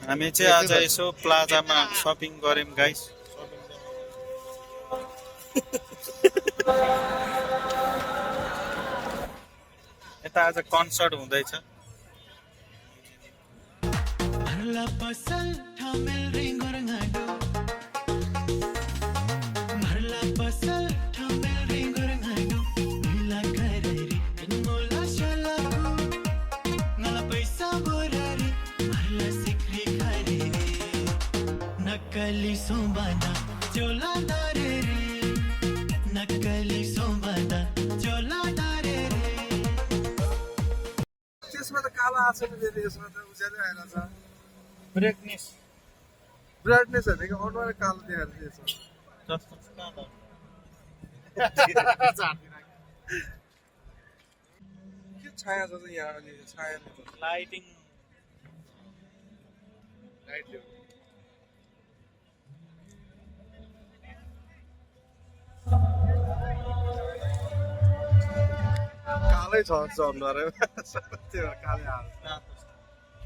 हामी चाहिँ आज यसो प्लाजामा सपिङ गऱ्यौँ गाइस। यता आज कन्सर्ट हुँदैछ। नक्कली सोबादा चोला दारे रे नक्कली सोबादा चोला दारे रे त्यसमा त कालो आएको छ नि यसमा त उज्यालो आएर छ ब्रेकनेस ब्राइटनेस भनेको अनुहार कालो देखाएको छ यसमा के छाया छ त यहाँ अनि छाया लाइटिङ लाइट ल्याउ कालै छ अनुहार त्यो कालै आएको